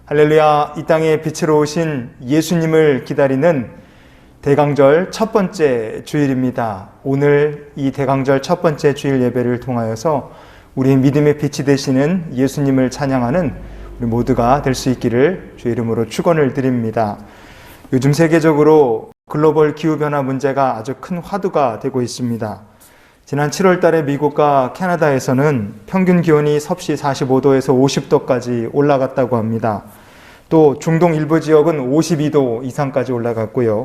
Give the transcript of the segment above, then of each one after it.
할렐루야, 이 땅에 빛으로 오신 예수님을 기다리는 대강절 첫 번째 주일입니다. 오늘 이 대강절 첫 번째 주일 예배를 통하여서 우리의 믿음의 빛이 되시는 예수님을 찬양하는 우리 모두가 될 수 있기를 주의 이름으로 축원을 드립니다. 요즘 세계적으로 글로벌 기후변화 문제가 아주 큰 화두가 되고 있습니다. 지난 7월 달에 미국과 캐나다에서는 평균 기온이 섭씨 45도에서 50도까지 올라갔다고 합니다. 또 중동 일부 지역은 52도 이상까지 올라갔고요.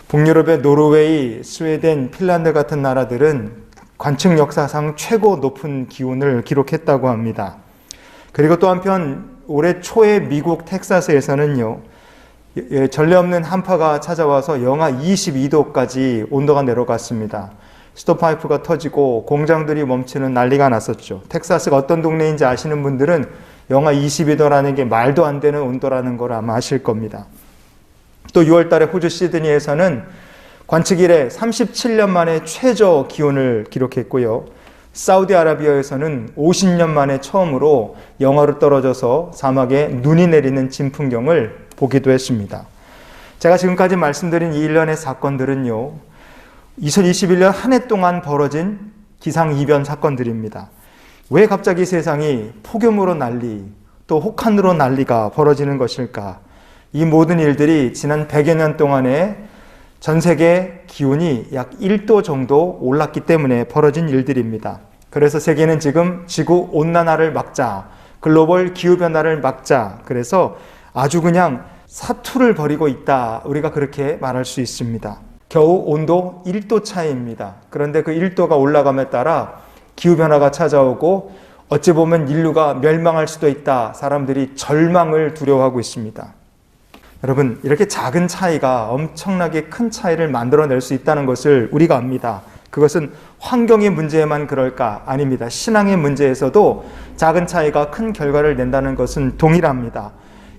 북유럽의 노르웨이, 스웨덴, 핀란드 같은 나라들은 관측 역사상 최고 높은 기온을 기록했다고 합니다. 그리고 또 한편 올해 초에 미국 텍사스에서는요, 전례 없는 한파가 찾아와서 영하 22도까지 온도가 내려갔습니다. 스톱파이프가 터지고 공장들이 멈추는 난리가 났었죠. 텍사스가 어떤 동네인지 아시는 분들은 영하 22도라는 게 말도 안 되는 온도라는 걸 아마 아실 겁니다. 또 6월 달에 호주 시드니에서는 관측 이래 37년 만에 최저 기온을 기록했고요. 사우디아라비아에서는 50년 만에 처음으로 영하로 떨어져서 사막에 눈이 내리는 진풍경을 보기도 했습니다. 제가 지금까지 말씀드린 이 일련의 사건들은요, 2021년 한 해 동안 벌어진 기상이변 사건들입니다. 왜 갑자기 세상이 폭염으로 난리, 또 혹한으로 난리가 벌어지는 것일까? 이 모든 일들이 지난 100여 년 동안에 전 세계 기온이 약 1도 정도 올랐기 때문에 벌어진 일들입니다. 그래서 세계는 지금 지구 온난화를 막자, 글로벌 기후변화를 막자, 그래서 아주 그냥 사투를 벌이고 있다, 우리가 그렇게 말할 수 있습니다. 겨우 온도 1도 차이입니다. 그런데 그 1도가 올라감에 따라 기후변화가 찾아오고 어찌 보면 인류가 멸망할 수도 있다, 사람들이 절망을 두려워하고 있습니다. 여러분, 이렇게 작은 차이가 엄청나게 큰 차이를 만들어낼 수 있다는 것을 우리가 압니다. 그것은 환경의 문제에만 그럴까? 아닙니다. 신앙의 문제에서도 작은 차이가 큰 결과를 낸다는 것은 동일합니다.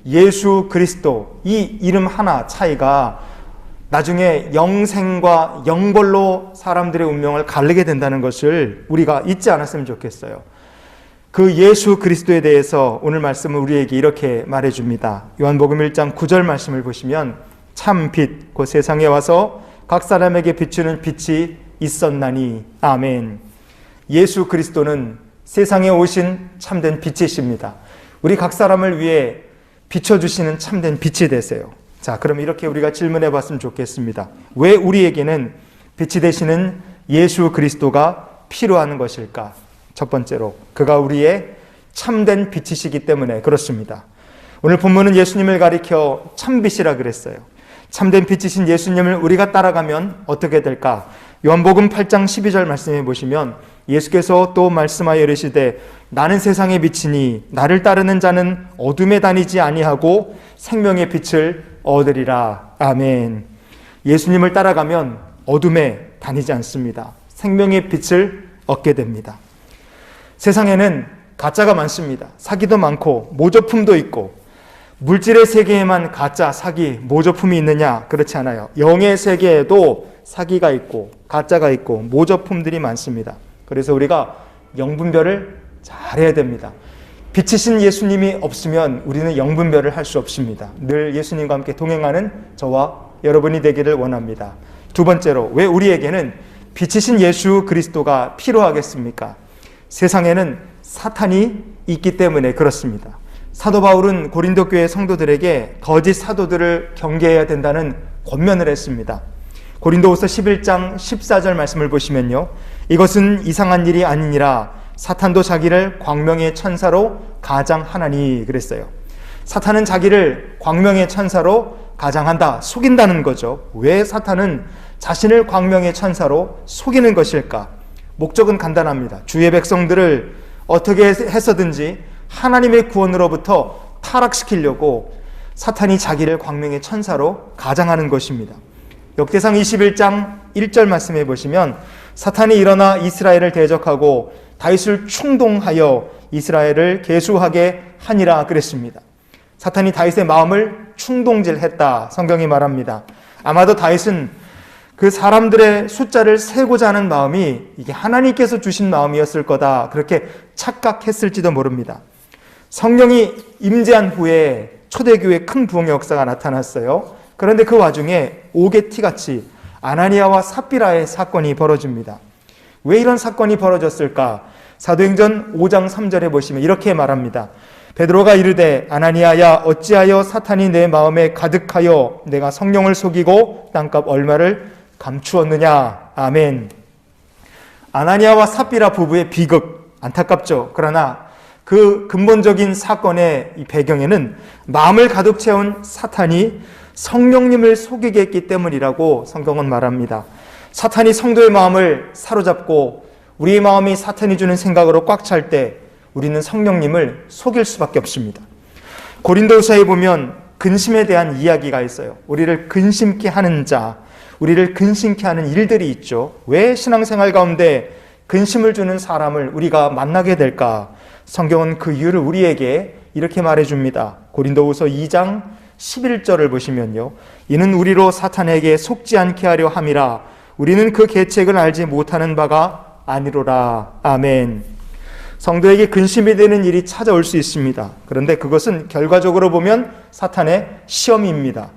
예수 그리스도, 이 이름 하나 차이가 나중에 영생과 영벌로 사람들의 운명을 가르게 된다는 것을 우리가 잊지 않았으면 좋겠어요. 그 예수 그리스도에 대해서 오늘 말씀은 우리에게 이렇게 말해줍니다. 요한복음 1장 9절 말씀을 보시면 참 빛, 그 세상에 와서 각 사람에게 비추는 빛이 있었나니. 아멘. 예수 그리스도는 세상에 오신 참된 빛이십니다. 우리 각 사람을 위해 비춰주시는 참된 빛이 되세요. 자, 그럼 이렇게 우리가 질문해 봤으면 좋겠습니다. 왜 우리에게는 빛이 되시는 예수 그리스도가 필요한 것일까? 첫 번째로, 그가 우리의 참된 빛이시기 때문에 그렇습니다. 오늘 본문은 예수님을 가리켜 참빛이라 그랬어요. 참된 빛이신 예수님을 우리가 따라가면 어떻게 될까? 요한복음 8장 12절 말씀해 보시면 예수께서 또 말씀하여 이르시되 나는 세상의 빛이니 나를 따르는 자는 어둠에 다니지 아니하고 생명의 빛을 얻으리라. 아멘. 예수님을 따라가면 어둠에 다니지 않습니다. 생명의 빛을 얻게 됩니다. 세상에는 가짜가 많습니다. 사기도 많고 모조품도 있고, 물질의 세계에만 가짜, 사기, 모조품이 있느냐? 그렇지 않아요. 영의 세계에도 사기가 있고 가짜가 있고 모조품들이 많습니다. 그래서 우리가 영분별을 잘해야 됩니다. 빛이신 예수님이 없으면 우리는 영분별을 할 수 없습니다. 늘 예수님과 함께 동행하는 저와 여러분이 되기를 원합니다. 두 번째로, 왜 우리에게는 빛이신 예수 그리스도가 필요하겠습니까? 세상에는 사탄이 있기 때문에 그렇습니다. 사도 바울은 고린도 교회 성도들에게 거짓 사도들을 경계해야 된다는 권면을 했습니다. 고린도후서 11장 14절 말씀을 보시면요, 이것은 이상한 일이 아니니라 사탄도 자기를 광명의 천사로 가장하나니 그랬어요. 사탄은 자기를 광명의 천사로 가장한다, 속인다는 거죠. 왜 사탄은 자신을 광명의 천사로 속이는 것일까? 목적은 간단합니다. 주의 백성들을 어떻게 해서든지 하나님의 구원으로부터 타락시키려고 사탄이 자기를 광명의 천사로 가장하는 것입니다. 역대상 21장 1절 말씀해 보시면 사탄이 일어나 이스라엘을 대적하고 다윗을 충동하여 이스라엘을 계수하게 하니라 그랬습니다. 사탄이 다윗의 마음을 충동질했다, 성경이 말합니다. 아마도 다윗은 그 사람들의 숫자를 세고자 하는 마음이 이게 하나님께서 주신 마음이었을 거다, 그렇게 착각했을지도 모릅니다. 성령이 임재한 후에 초대교회 큰 부흥의 역사가 나타났어요. 그런데 그 와중에 오게티같이 아나니아와 삽비라의 사건이 벌어집니다. 왜 이런 사건이 벌어졌을까? 사도행전 5장 3절에 보시면 이렇게 말합니다. 베드로가 이르되 아나니아야 어찌하여 사탄이 내 마음에 가득하여 내가 성령을 속이고 땅값 얼마를 감추었느냐. 아멘. 아나니아와 삽비라 부부의 비극, 안타깝죠. 그러나 그 근본적인 사건의 이 배경에는 마음을 가득 채운 사탄이 성령님을 속이게 했기 때문이라고 성경은 말합니다. 사탄이 성도의 마음을 사로잡고 우리의 마음이 사탄이 주는 생각으로 꽉 찰 때 우리는 성령님을 속일 수밖에 없습니다. 고린도후서에 보면 근심에 대한 이야기가 있어요. 우리를 근심케 하는 자, 우리를 근심케 하는 일들이 있죠. 왜 신앙생활 가운데 근심을 주는 사람을 우리가 만나게 될까? 성경은 그 이유를 우리에게 이렇게 말해줍니다. 고린도후서 2장 11절을 보시면요. 이는 우리로 사탄에게 속지 않게 하려 함이라. 우리는 그 계책을 알지 못하는 바가 아니로라. 아멘. 성도에게 근심이 되는 일이 찾아올 수 있습니다. 그런데 그것은 결과적으로 보면 사탄의 시험입니다.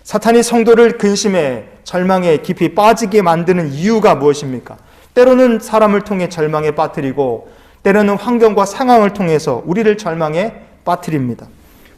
사탄이 성도를 근심에, 절망에 깊이 빠지게 만드는 이유가 무엇입니까? 때로는 사람을 통해 절망에 빠뜨리고 때로는 환경과 상황을 통해서 우리를 절망에 빠뜨립니다.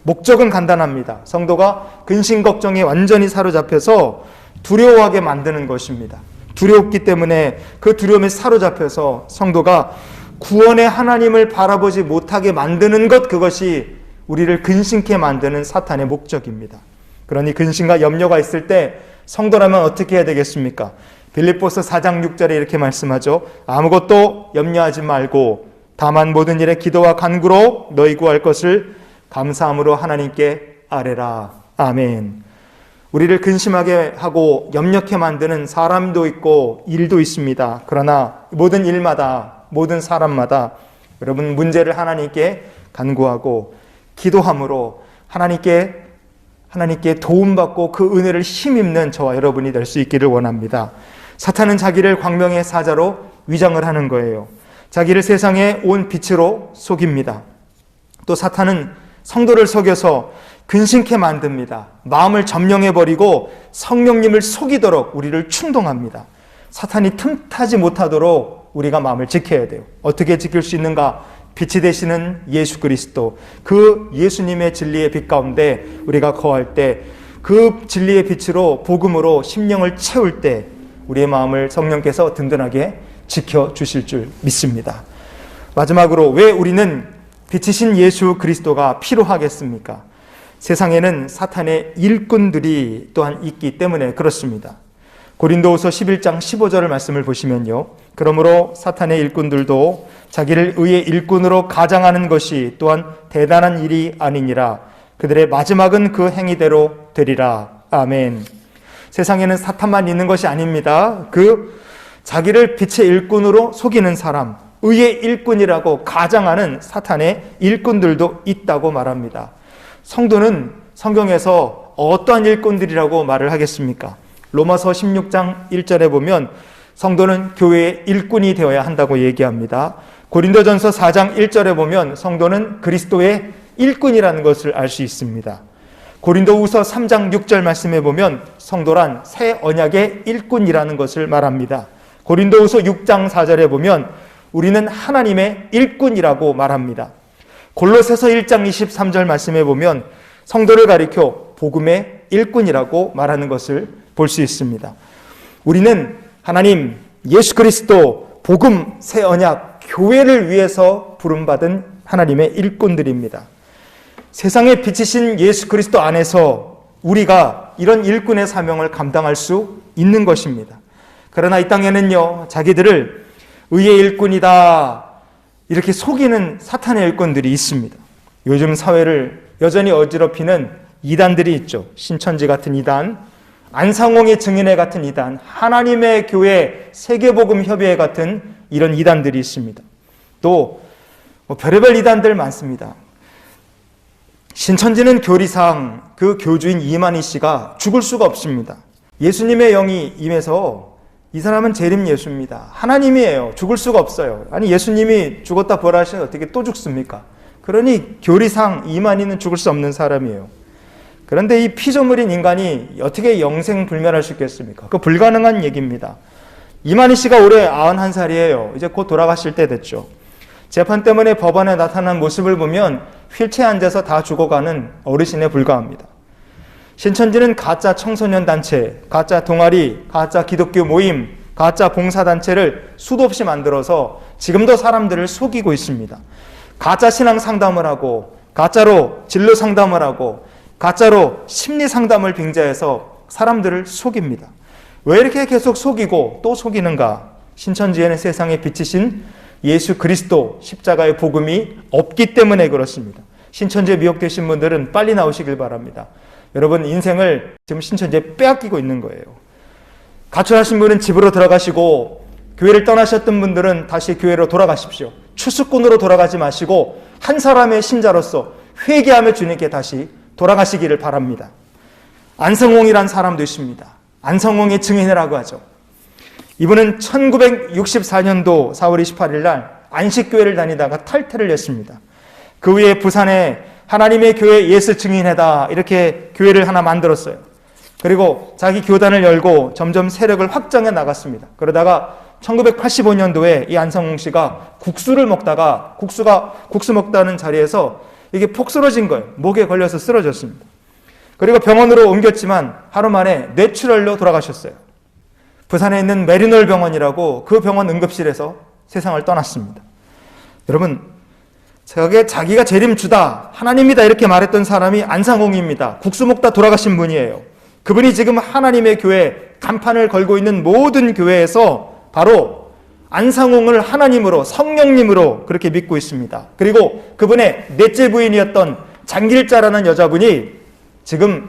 목적은 간단합니다. 성도가 근심 걱정에 완전히 사로잡혀서 두려워하게 만드는 것입니다. 두렵기 때문에 그 두려움에 사로잡혀서 성도가 구원의 하나님을 바라보지 못하게 만드는 것, 그것이 우리를 근심케 만드는 사탄의 목적입니다. 그러니 근심과 염려가 있을 때 성도라면 어떻게 해야 되겠습니까? 빌립보서 4장 6절에 이렇게 말씀하죠. 아무것도 염려하지 말고 다만 모든 일에 기도와 간구로 너희 구할 것을 감사함으로 하나님께 아뢰라. 아멘. 우리를 근심하게 하고 염려케 만드는 사람도 있고 일도 있습니다. 그러나 모든 일마다, 모든 사람마다 여러분 문제를 하나님께 간구하고 기도함으로 하나님께 도움받고 그 은혜를 힘입는 저와 여러분이 될 수 있기를 원합니다. 사탄은 자기를 광명의 사자로 위장을 하는 거예요. 자기를 세상에 온 빛으로 속입니다. 또 사탄은 성도를 속여서 근심케 만듭니다. 마음을 점령해버리고 성령님을 속이도록 우리를 충동합니다. 사탄이 틈타지 못하도록 우리가 마음을 지켜야 돼요. 어떻게 지킬 수 있는가? 빛이 되시는 예수 그리스도, 그 예수님의 진리의 빛 가운데 우리가 거할 때 그 진리의 빛으로 복음으로 심령을 채울 때 우리의 마음을 성령께서 든든하게 지켜주실 줄 믿습니다. 마지막으로 왜 우리는 빛이신 예수 그리스도가 필요하겠습니까? 세상에는 사탄의 일꾼들이 또한 있기 때문에 그렇습니다. 고린도후서 11장 15절을 말씀을 보시면요. 그러므로 사탄의 일꾼들도 자기를 의의 일꾼으로 가장하는 것이 또한 대단한 일이 아니니라. 그들의 마지막은 그 행위대로 되리라. 아멘. 세상에는 사탄만 있는 것이 아닙니다. 그 자기를 빛의 일꾼으로 속이는 사람, 의의 일꾼이라고 가장하는 사탄의 일꾼들도 있다고 말합니다. 성도는 성경에서 어떠한 일꾼들이라고 말을 하겠습니까? 로마서 16장 1절에 보면 성도는 교회의 일꾼이 되어야 한다고 얘기합니다. 고린도전서 4장 1절에 보면 성도는 그리스도의 일꾼이라는 것을 알 수 있습니다. 고린도후서 3장 6절 말씀에 보면 성도란 새 언약의 일꾼이라는 것을 말합니다. 고린도후서 6장 4절에 보면 우리는 하나님의 일꾼이라고 말합니다. 골로새서 1장 23절 말씀에 보면 성도를 가리켜 복음의 일꾼이라고 말하는 것을 볼 수 있습니다. 우리는 하나님, 예수 그리스도, 복음, 새 언약, 교회를 위해서 부름받은 하나님의 일꾼들입니다. 세상에 비치신 예수 그리스도 안에서 우리가 이런 일꾼의 사명을 감당할 수 있는 것입니다. 그러나 이 땅에는요, 자기들을 의의 일꾼이다 이렇게 속이는 사탄의 일꾼들이 있습니다. 요즘 사회를 여전히 어지럽히는 이단들이 있죠. 신천지 같은 이단, 안상홍의 증인회 같은 이단, 하나님의 교회 세계복음협의회 같은 이런 이단들이 있습니다. 또 별의별 이단들 많습니다. 신천지는 교리상 그 교주인 이만희 씨가 죽을 수가 없습니다. 예수님의 영이 임해서 이 사람은 재림 예수입니다. 하나님이에요. 죽을 수가 없어요. 아니 예수님이 죽었다 부활하시면 어떻게 또 죽습니까? 그러니 교리상 이만희는 죽을 수 없는 사람이에요. 그런데 이 피조물인 인간이 어떻게 영생불멸할 수 있겠습니까? 그 불가능한 얘기입니다. 이만희 씨가 올해 91살이에요. 이제 곧 돌아가실 때 됐죠. 재판 때문에 법원에 나타난 모습을 보면 휠체어에 앉아서 다 죽어가는 어르신에 불과합니다. 신천지는 가짜 청소년 단체, 가짜 동아리, 가짜 기독교 모임, 가짜 봉사단체를 수도 없이 만들어서 지금도 사람들을 속이고 있습니다. 가짜 신앙 상담을 하고, 가짜로 진로 상담을 하고, 가짜로 심리 상담을 빙자해서 사람들을 속입니다. 왜 이렇게 계속 속이고 또 속이는가? 신천지에는 세상에 비치신 예수 그리스도 십자가의 복음이 없기 때문에 그렇습니다. 신천지에 미혹되신 분들은 빨리 나오시길 바랍니다. 여러분, 인생을 지금 신천지에 빼앗기고 있는 거예요. 가출하신 분은 집으로 들어가시고, 교회를 떠나셨던 분들은 다시 교회로 돌아가십시오. 추수꾼으로 돌아가지 마시고 한 사람의 신자로서 회개하며 주님께 다시 돌아가시기를 바랍니다. 안성홍이란 사람도 있습니다. 안성홍의 증인이라고 하죠. 이분은 1964년도 4월 28일 날 안식교회를 다니다가 탈퇴를 했습니다. 그 후에 부산에 하나님의 교회 예수 증인회다 이렇게 교회를 하나 만들었어요. 그리고 자기 교단을 열고 점점 세력을 확장해 나갔습니다. 그러다가 1985년도에 이 안성홍 씨가 국수를 먹다가 국수 먹다는 자리에서 이게 폭 쓰러진 거예요. 목에 걸려서 쓰러졌습니다. 그리고 병원으로 옮겼지만 하루 만에 뇌출혈로 돌아가셨어요. 부산에 있는 메리놀 병원이라고 그 병원 응급실에서 세상을 떠났습니다. 여러분, 자기가 재림주다, 하나님이다 이렇게 말했던 사람이 안상홍입니다. 국수 먹다 돌아가신 분이에요. 그분이 지금 하나님의 교회 간판을 걸고 있는 모든 교회에서 바로 안상홍을 하나님으로, 성령님으로 그렇게 믿고 있습니다. 그리고 그분의 넷째 부인이었던 장길자라는 여자분이 지금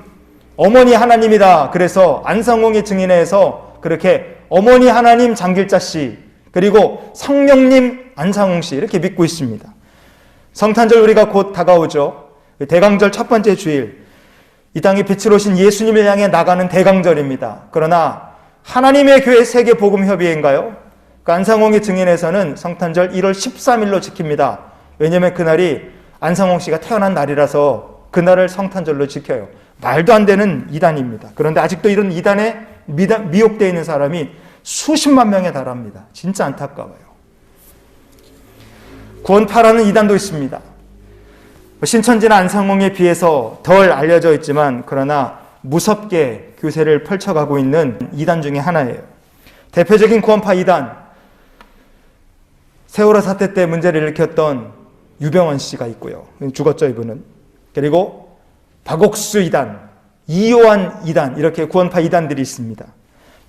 어머니 하나님이다, 그래서 안상홍의 증인회에서 그렇게 어머니 하나님 장길자 씨, 그리고 성령님 안상홍 씨 이렇게 믿고 있습니다. 성탄절 우리가 곧 다가오죠. 대강절 첫 번째 주일, 이 땅에 빛을 오신 예수님을 향해 나가는 대강절입니다. 그러나 하나님의 교회 세계 복음 협의회인가요? 그 안상홍의 증인에서는 성탄절 1월 13일로 지킵니다. 왜냐하면 그날이 안상홍 씨가 태어난 날이라서 그날을 성탄절로 지켜요. 말도 안 되는 이단입니다. 그런데 아직도 이런 이단에 미혹되어 있는 사람이 수십만 명에 달합니다. 진짜 안타까워요. 구원파라는 이단도 있습니다. 신천지나 안상홍에 비해서 덜 알려져 있지만 그러나 무섭게 교세를 펼쳐가고 있는 이단 중에 하나예요. 대표적인 구원파 이단, 세월호 사태 때 문제를 일으켰던 유병원 씨가 있고요. 죽었죠, 이분은. 그리고 박옥수 이단, 이요한 이단, 이렇게 구원파 이단들이 있습니다.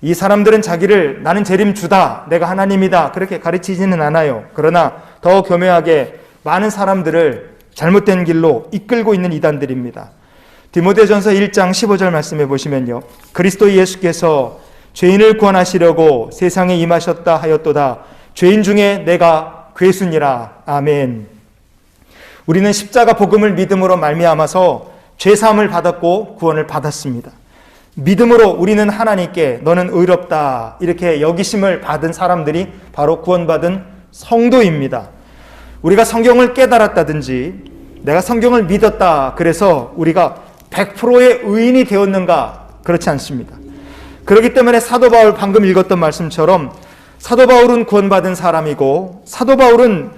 이 사람들은 자기를 나는 재림주다, 내가 하나님이다 그렇게 가르치지는 않아요. 그러나 더 교묘하게 많은 사람들을 잘못된 길로 이끌고 있는 이단들입니다. 디모데전서 1장 15절 말씀해 보시면요, 그리스도 예수께서 죄인을 구원하시려고 세상에 임하셨다 하였도다. 죄인 중에 내가 괴순이라. 아멘. 우리는 십자가 복음을 믿음으로 말미암아서 죄사함을 받았고 구원을 받았습니다. 믿음으로 우리는 하나님께 너는 의롭다 이렇게 여기심을 받은 사람들이 바로 구원받은 성도입니다. 우리가 성경을 깨달았다든지 내가 성경을 믿었다 그래서 우리가 100%의 의인이 되었는가? 그렇지 않습니다. 그렇기 때문에 사도 바울 방금 읽었던 말씀처럼 사도 바울은 구원받은 사람이고 사도 바울은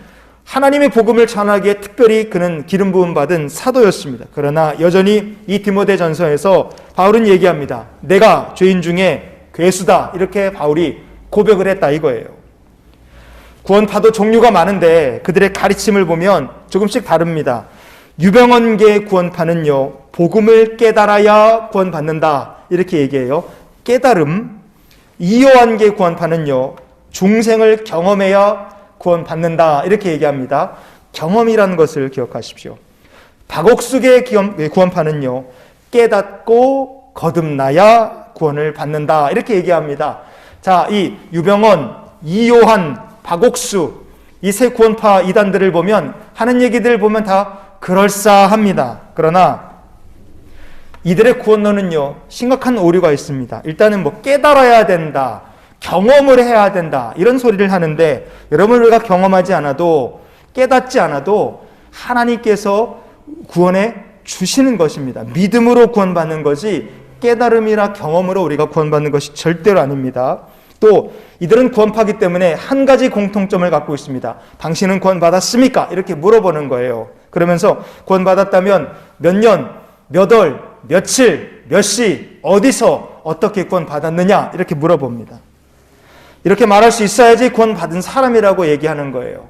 하나님의 복음을 전하기에 특별히 그는 기름 부음 받은 사도였습니다. 그러나 여전히 이 디모데전서에서 바울은 얘기합니다. 내가 죄인 중에 괴수다 이렇게 바울이 고백을 했다 이거예요. 구원파도 종류가 많은데 그들의 가르침을 보면 조금씩 다릅니다. 유병원계 구원파는요, 복음을 깨달아야 구원받는다 이렇게 얘기해요. 깨달음. 이요한계 구원파는요, 중생을 경험해야 구원받는다 이렇게 얘기합니다. 경험이라는 것을 기억하십시오. 박옥수계 구원파는요, 깨닫고 거듭나야 구원을 받는다 이렇게 얘기합니다. 자, 이 유병원, 이요한, 박옥수 이 세 구원파 이단들을 보면 하는 얘기들을 보면 다 그럴싸합니다. 그러나 이들의 구원론은요, 심각한 오류가 있습니다. 일단은 깨달아야 된다, 경험을 해야 된다 이런 소리를 하는데, 여러분 우리가 경험하지 않아도 깨닫지 않아도 하나님께서 구원의 주시는 것입니다. 믿음으로 구원받는 것이 깨달음이나 경험으로 우리가 구원받는 것이 절대로 아닙니다. 또 이들은 구원파기 때문에 한 가지 공통점을 갖고 있습니다. 당신은 구원받았습니까? 이렇게 물어보는 거예요. 그러면서 구원받았다면 몇 년, 몇 월, 며칠, 몇 시, 어디서 어떻게 구원받았느냐 이렇게 물어봅니다. 이렇게 말할 수 있어야지 구원받은 사람이라고 얘기하는 거예요.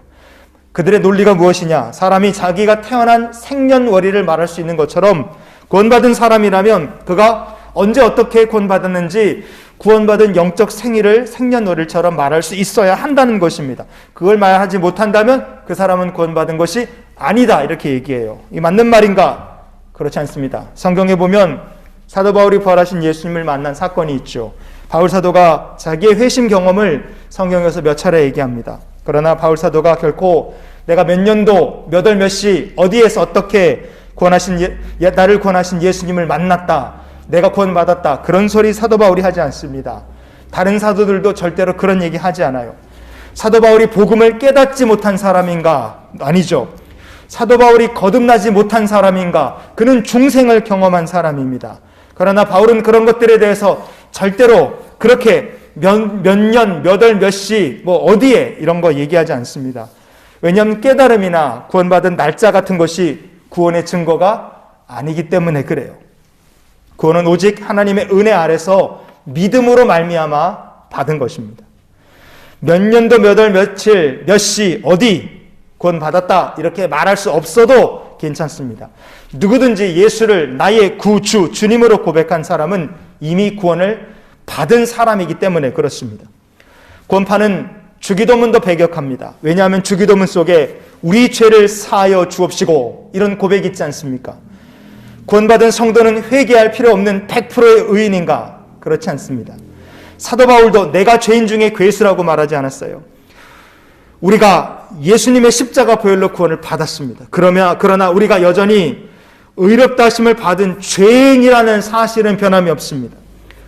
그들의 논리가 무엇이냐? 사람이 자기가 태어난 생년월일을 말할 수 있는 것처럼 구원받은 사람이라면 그가 언제 어떻게 구원받았는지 구원받은 영적 생일을 생년월일처럼 말할 수 있어야 한다는 것입니다. 그걸 말하지 못한다면 그 사람은 구원받은 것이 아니다 이렇게 얘기해요. 이 맞는 말인가? 그렇지 않습니다. 성경에 보면 사도 바울이 부활하신 예수님을 만난 사건이 있죠. 바울 사도가 자기의 회심 경험을 성경에서 몇 차례 얘기합니다. 그러나 바울 사도가 결코 내가 몇 년도, 몇 월, 몇 시, 어디에서 어떻게 나를 구원하신 예수님을 만났다, 내가 구원받았다, 그런 소리 사도 바울이 하지 않습니다. 다른 사도들도 절대로 그런 얘기 하지 않아요. 사도 바울이 복음을 깨닫지 못한 사람인가? 아니죠. 사도 바울이 거듭나지 못한 사람인가? 그는 중생을 경험한 사람입니다. 그러나 바울은 그런 것들에 대해서 절대로 그렇게 몇 년, 몇 월, 몇 시, 어디에 이런 거 얘기하지 않습니다. 왜냐하면 깨달음이나 구원받은 날짜 같은 것이 구원의 증거가 아니기 때문에 그래요. 구원은 오직 하나님의 은혜 아래서 믿음으로 말미암아 받은 것입니다. 몇 년도, 몇 월, 며칠, 몇 시, 어디 구원받았다 이렇게 말할 수 없어도 괜찮습니다. 누구든지 예수를 나의 구주, 주님으로 고백한 사람은 이미 구원을 받은 사람이기 때문에 그렇습니다. 구원파는 주기도문도 배격합니다. 왜냐하면 주기도문 속에 우리 죄를 사하여 주옵시고 이런 고백이 있지 않습니까? 구원받은 성도는 회개할 필요 없는 100%의 의인인가? 그렇지 않습니다. 사도 바울도 내가 죄인 중에 괴수라고 말하지 않았어요. 우리가 예수님의 십자가 보혈로 구원을 받았습니다. 그러나 우리가 여전히 의롭다 하심을 받은 죄인이라는 사실은 변함이 없습니다.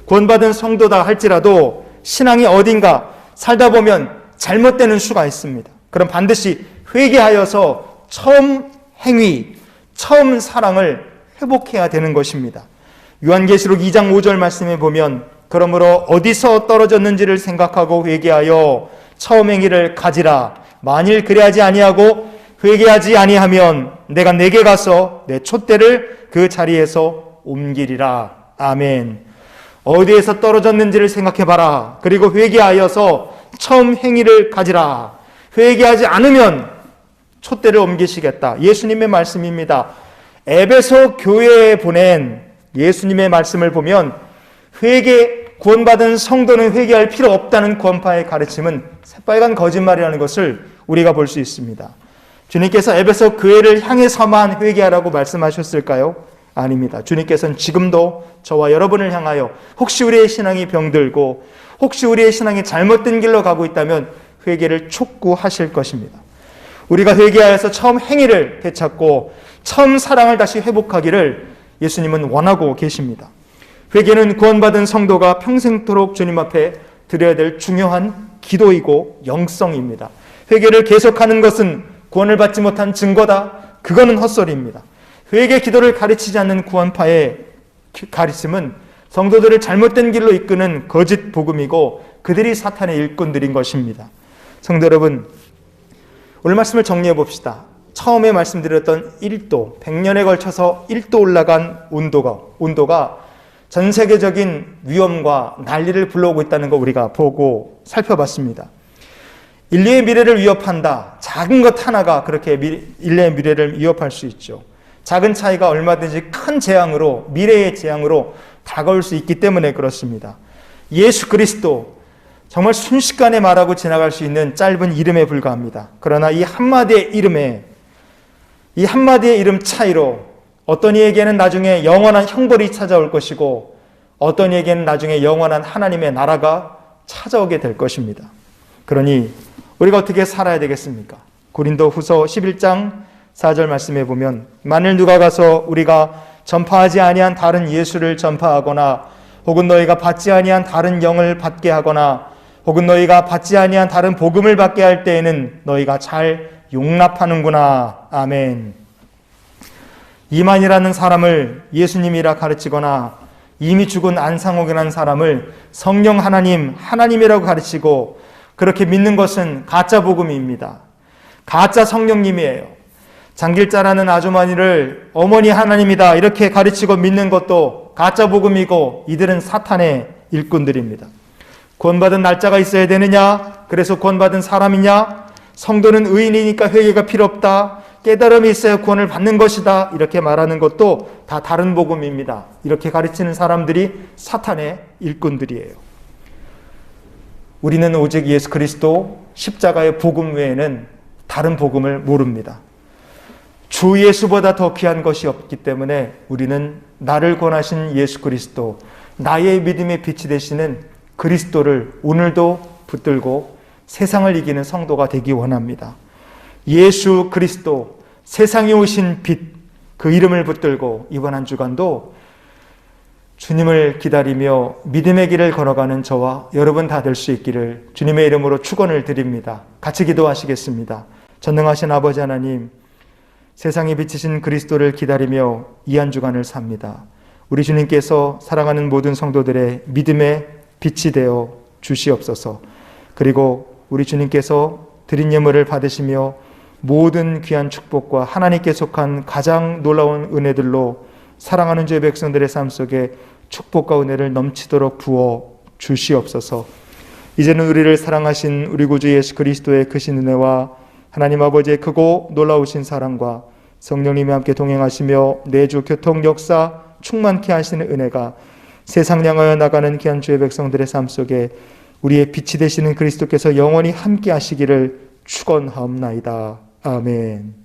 구원받은 성도다 할지라도 신앙이 어딘가 살다 보면 잘못되는 수가 있습니다. 그럼 반드시 회개하여서 처음 행위, 처음 사랑을 회복해야 되는 것입니다. 요한계시록 2장 5절 말씀에 보면 그러므로 어디서 떨어졌는지를 생각하고 회개하여 처음 행위를 가지라. 만일 그리하지 아니하고 회개하지 아니하면 내가 내게 가서 내 촛대를 그 자리에서 옮기리라. 아멘. 어디에서 떨어졌는지를 생각해봐라. 그리고 회개하여서 처음 행위를 가지라. 회개하지 않으면 촛대를 옮기시겠다. 예수님의 말씀입니다. 에베소 교회에 보낸 예수님의 말씀을 보면 구원받은 성도는 회개할 필요 없다는 구원파의 가르침은 새빨간 거짓말이라는 것을 우리가 볼 수 있습니다. 주님께서 에베소 교회를 향해서만 회개하라고 말씀하셨을까요? 아닙니다. 주님께서는 지금도 저와 여러분을 향하여 혹시 우리의 신앙이 병들고 혹시 우리의 신앙이 잘못된 길로 가고 있다면 회개를 촉구하실 것입니다. 우리가 회개하여서 처음 행위를 되찾고 처음 사랑을 다시 회복하기를 예수님은 원하고 계십니다. 회개는 구원받은 성도가 평생토록 주님 앞에 드려야 될 중요한 기도이고 영성입니다. 회개를 계속하는 것은 구원을 받지 못한 증거다. 그거는 헛소리입니다. 회개 기도를 가르치지 않는 구원파의 가르침은 성도들을 잘못된 길로 이끄는 거짓 복음이고 그들이 사탄의 일꾼들인 것입니다. 성도 여러분, 오늘 말씀을 정리해 봅시다. 처음에 말씀드렸던 1도, 100년에 걸쳐서 1도 올라간 온도가 전 세계적인 위험과 난리를 불러오고 있다는 거 우리가 보고 살펴봤습니다. 인류의 미래를 위협한다. 작은 것 하나가 그렇게 인류의 미래를 위협할 수 있죠. 작은 차이가 얼마든지 큰 재앙으로, 미래의 재앙으로 다가올 수 있기 때문에 그렇습니다. 예수 그리스도, 정말 순식간에 말하고 지나갈 수 있는 짧은 이름에 불과합니다. 그러나 이 한마디의 이름 차이로 어떤 이에게는 나중에 영원한 형벌이 찾아올 것이고 어떤 이에게는 나중에 영원한 하나님의 나라가 찾아오게 될 것입니다. 그러니 우리가 어떻게 살아야 되겠습니까? 고린도후서 11장 4절 말씀해 보면 만일 누가 가서 우리가 전파하지 아니한 다른 예수를 전파하거나 혹은 너희가 받지 아니한 다른 영을 받게 하거나 혹은 너희가 받지 아니한 다른 복음을 받게 할 때에는 너희가 잘 용납하는구나. 아멘. 이만이라는 사람을 예수님이라 가르치거나 이미 죽은 안상옥이라는 사람을 성령 하나님이라고 가르치고 그렇게 믿는 것은 가짜 복음입니다. 가짜 성령님이에요. 장길자라는 아주머니를 어머니 하나님이다 이렇게 가르치고 믿는 것도 가짜 복음이고 이들은 사탄의 일꾼들입니다. 구원받은 날짜가 있어야 되느냐? 그래서 구원받은 사람이냐? 성도는 의인이니까 회개가 필요 없다. 깨달음이 있어야 구원을 받는 것이다. 이렇게 말하는 것도 다 다른 복음입니다. 이렇게 가르치는 사람들이 사탄의 일꾼들이에요. 우리는 오직 예수 그리스도 십자가의 복음 외에는 다른 복음을 모릅니다. 주 예수보다 더 귀한 것이 없기 때문에 우리는 나를 권하신 예수 그리스도, 나의 믿음의 빛이 되시는 그리스도를 오늘도 붙들고 세상을 이기는 성도가 되기 원합니다. 예수 그리스도, 세상에 오신 빛, 그 이름을 붙들고 이번 한 주간도 주님을 기다리며 믿음의 길을 걸어가는 저와 여러분 다 될 수 있기를 주님의 이름으로 축원을 드립니다. 같이 기도하시겠습니다. 전능하신 아버지 하나님, 세상에 비치신 그리스도를 기다리며 이 한 주간을 삽니다. 우리 주님께서 사랑하는 모든 성도들의 믿음의 빛이 되어 주시옵소서. 그리고 우리 주님께서 드린 예물을 받으시며 모든 귀한 축복과 하나님께 속한 가장 놀라운 은혜들로 사랑하는 주의 백성들의 삶 속에 축복과 은혜를 넘치도록 부어 주시옵소서. 이제는 우리를 사랑하신 우리 구주 예수 그리스도의 크신 은혜와 하나님 아버지의 크고 놀라우신 사랑과 성령님이 함께 동행하시며 내주 교통 역사 충만케 하시는 은혜가 세상 향하여 나가는 귀한 주의 백성들의 삶 속에 우리의 빛이 되시는 그리스도께서 영원히 함께 하시기를 축원하옵나이다. 아멘.